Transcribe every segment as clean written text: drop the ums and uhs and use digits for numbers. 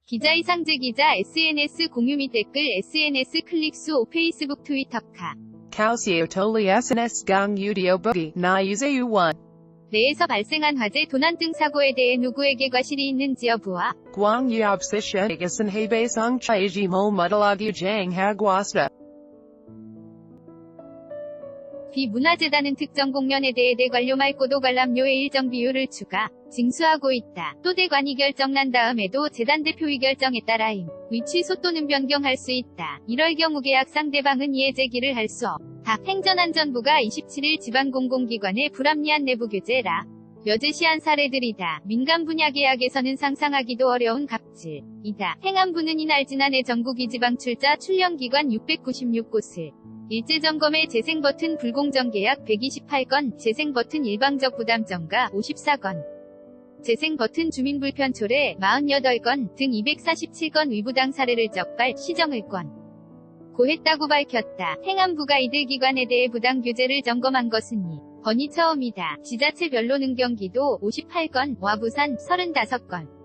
기자 이상재 기자 SNS 공유 및 댓글 SNS 클릭 수 페이스북 트위터카 Calcio toli SNS gang udio boogie na yuzeyu 1. 내에서 발생한 화재 도난 등 사고에 대해 누구에게 과실이 있는지 여부와 Guang yuab sisha igasan hebe song chaiji mo mudalagu jang hagwasta. 비문화재단은 특정 공연에 대해 대관료 말고도 관람료의 일정 비율을 추가, 징수하고 있다. 또 대관이 결정난 다음에도 재단 대표의 결정에 따라임, 취소 또는 변경할 수 있다. 이럴 경우 계약 상대방은 이의 제기를 할 수 없다. 행정안전부가 27일 지방공공기관의 불합리한 내부 규제라. 여제시한 사례들이다. 민간 분야 계약에서는 상상하기도 어려운 갑질이다. 행안부는 이날 지난해 전국 이지방 출자 출연기관 696곳을 일제점검의 재생버튼 불공정 계약 128건, 재생버튼 일방적 부담점가 54건, 재생버튼 주민불편 초래 48건 등 247건 위부당 사례를 적발, 시정을 고했다고 밝혔다. 행안부가 이들 기관에 대해 부당 규제를 점검한 것은 이번이 처음이다. 지자체별로는 경기도 58건, 와 부산 35건,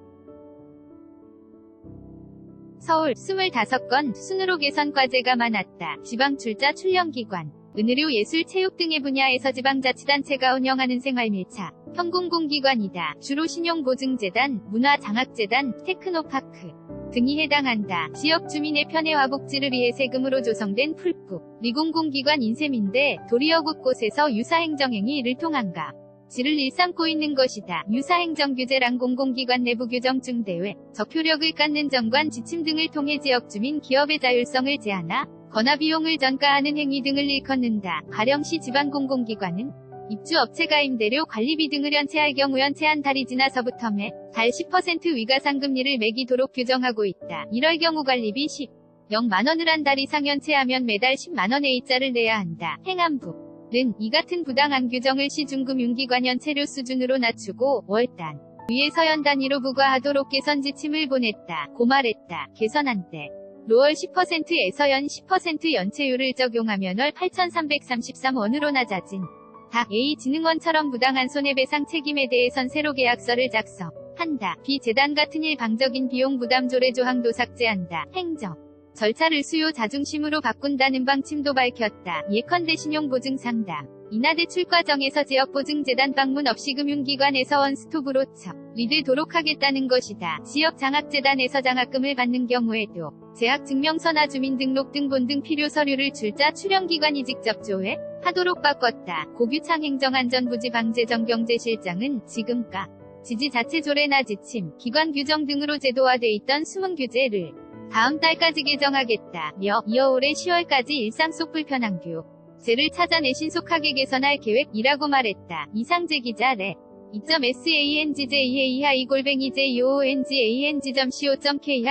서울 25건 순으로 개선 과제가 많았다. 지방출자 출연기관, 은의료 예술 체육 등의 분야에서 지방자치단체가 운영하는 생활밀착 형공공기관이다. 주로 신용보증재단, 문화장학재단, 테크노파크 등이 해당한다. 지역 주민의 편애와 복지를 위해 세금으로 조성된 풀국, 리공공기관 인셈인데 도리어 곳곳에서 유사행정행위 를 통한가 지를 일삼고 있는 것이다. 유사행정규제란 공공기관 내부 규정중 대외, 적효력을 갖는 정관 지침 등을 통해 지역주민 기업의 자율성을 제한하, 거나 비용을 전가하는 행위 등을 일컫는다. 가령시 지방공공기관은 입주업체가 임대료 관리비 등을 연체할 경우 연체한 달이 지나서부터 매달 10% 위가상금리를 매기도록 규정하고 있다. 이럴 경우 관리비 0만원을 한 달 이상 연체하면 매달 10만원의 이자를 내야 한다. 행안부 는 이 같은 부당한 규정을 시중금융기관 연체료 수준으로 낮추고 월단 위에서 연 단위로 부과하도록 개선 지침을 보냈다. 고 말했다. 개선한 때 로월 10%에서 연 10% 연체율을 적용하면 월 8,333원으로 낮아진 다 A진흥원처럼 부당한 손해배상 책임에 대해선 새로 계약서를 작성한다. 비재단 같은 일방적인 비용 부담 조례 조항도 삭제한다. 행정 절차를 수요 자중심으로 바꾼다는 방침도 밝혔다. 예컨대 신용보증상담, 이나 대출 과정에서 지역보증재단 방문 없이 금융기관에서 원스톱으로 처리되도록 하겠다는 것이다. 지역장학재단에서 장학금을 받는 경우에도 재학증명서나 주민등록 등본 등 필요 서류를 출자 출연기관이 직접 조회하도록 바꿨다. 고규창 행정안전부지방재정경제실장은 지금까 지자체조례나 지침, 기관 규정 등으로 제도화돼 있던 숨은 규제를 다음 달까지 개정하겠다며 이어 올해 10월까지 일상 속 불편한 규제를 찾아내 신속하게 개선할 계획이라고 말했다. 이상재 기자 랩. .sangjay2-joong.co.kr